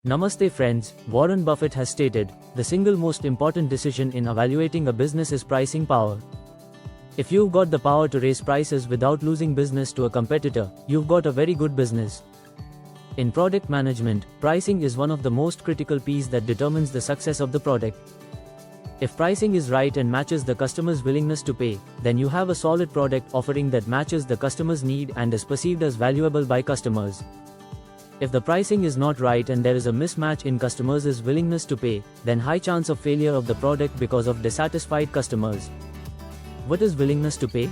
Namaste friends, Warren Buffett has stated, the single most important decision in evaluating a business is pricing power. If you've got the power to raise prices without losing business to a competitor, you've got a very good business. In product management, pricing is one of the most critical pieces that determines the success of the product. If pricing is right and matches the customer's willingness to pay, then you have a solid product offering that matches the customer's need and is perceived as valuable by customers. If the pricing is not right and there is a mismatch in customers' willingness to pay, then high chance of failure of the product because of dissatisfied customers. What is willingness to pay?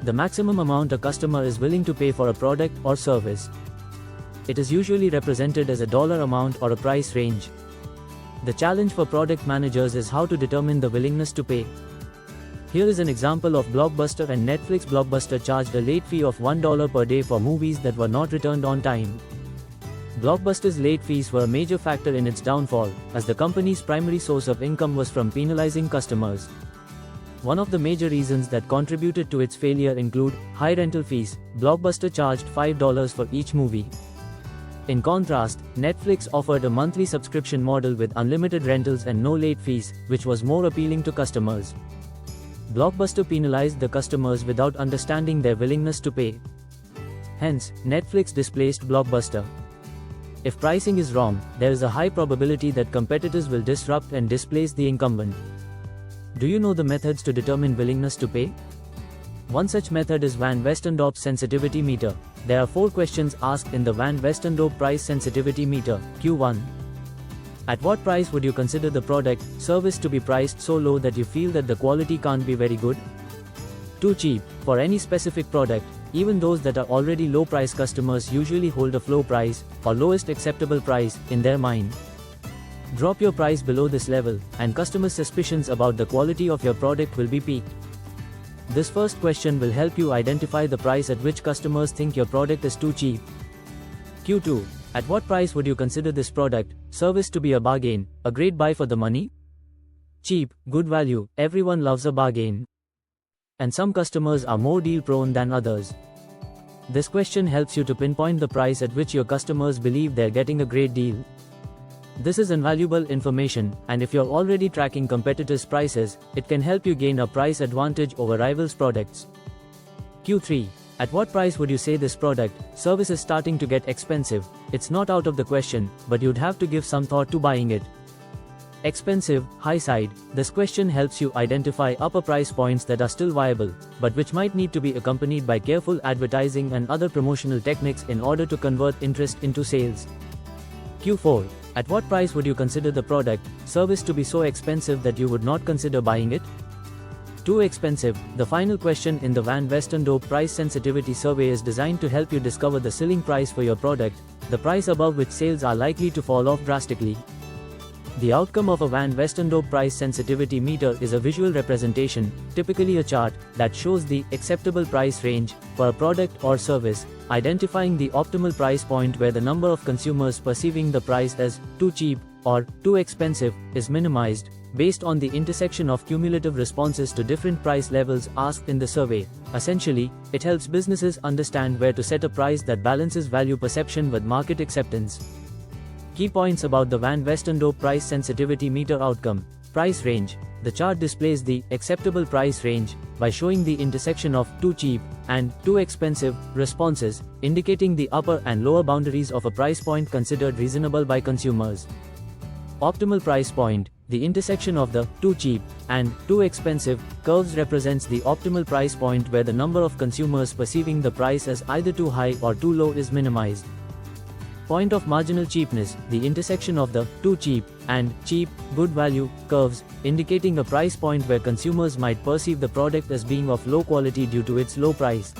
The maximum amount a customer is willing to pay for a product or service. It is usually represented as a dollar amount or a price range. The challenge for product managers is how to determine the willingness to pay. Here is an example of Blockbuster and Netflix. Blockbuster charged a late fee of $1 per day for movies that were not returned on time. Blockbuster's late fees were a major factor in its downfall, as the company's primary source of income was from penalizing customers. One of the major reasons that contributed to its failure include high rental fees. Blockbuster charged $5 for each movie. In contrast, Netflix offered a monthly subscription model with unlimited rentals and no late fees, which was more appealing to customers. Blockbuster penalized the customers without understanding their willingness to pay. Hence, Netflix displaced Blockbuster. If pricing is wrong, there is a high probability that competitors will disrupt and displace the incumbent. Do you know the methods to determine willingness to pay? One such method is Van Westendorp's sensitivity meter. There are 4 questions asked in the Van Westendorp price sensitivity meter, Q1. At what price would you consider the product, service to be priced so low that you feel that the quality can't be very good? Too cheap. For any specific product, even those that are already low price customers usually hold a floor price, or lowest acceptable price, in their mind. Drop your price below this level, and customers' suspicions about the quality of your product will be piqued. This first question will help you identify the price at which customers think your product is too cheap. Q2. At what price would you consider this product, service to be a bargain, a great buy for the money? Cheap, good value, everyone loves a bargain. And some customers are more deal prone than others. This question helps you to pinpoint the price at which your customers believe they're getting a great deal. This is invaluable information, and if you're already tracking competitors' prices, it can help you gain a price advantage over rivals' products. Q3. At what price would you say this product, service is starting to get expensive? It's not out of the question, but you'd have to give some thought to buying it. Expensive, high side. This question helps you identify upper price points that are still viable, but which might need to be accompanied by careful advertising and other promotional techniques in order to convert interest into sales. Q4. At what price would you consider the product, service to be so expensive that you would not consider buying it? Too expensive. The final question in the Van Westendorp price sensitivity survey is designed to help you discover the ceiling price for your product, the price above which sales are likely to fall off drastically. The outcome of a Van Westendorp price sensitivity meter is a visual representation, typically a chart, that shows the acceptable price range for a product or service, identifying the optimal price point where the number of consumers perceiving the price as too cheap or too expensive is minimized, based on the intersection of cumulative responses to different price levels asked in the survey. Essentially, it helps businesses understand where to set a price that balances value perception with market acceptance. Key points about the Van Westendorp price sensitivity meter outcome. Price range. The chart displays the acceptable price range by showing the intersection of too cheap and too expensive responses, indicating the upper and lower boundaries of a price point considered reasonable by consumers. Optimal price point. The intersection of the too cheap and too expensive curves represents the optimal price point where the number of consumers perceiving the price as either too high or too low is minimized. Point of marginal cheapness. The intersection of the too cheap and cheap, good value curves, indicating a price point where consumers might perceive the product as being of low quality due to its low price.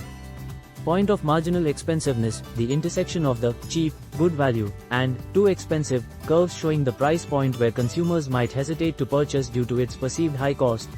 Point of marginal expensiveness. The intersection of the cheap, good value, and too expensive curves showing the price point where consumers might hesitate to purchase due to its perceived high cost.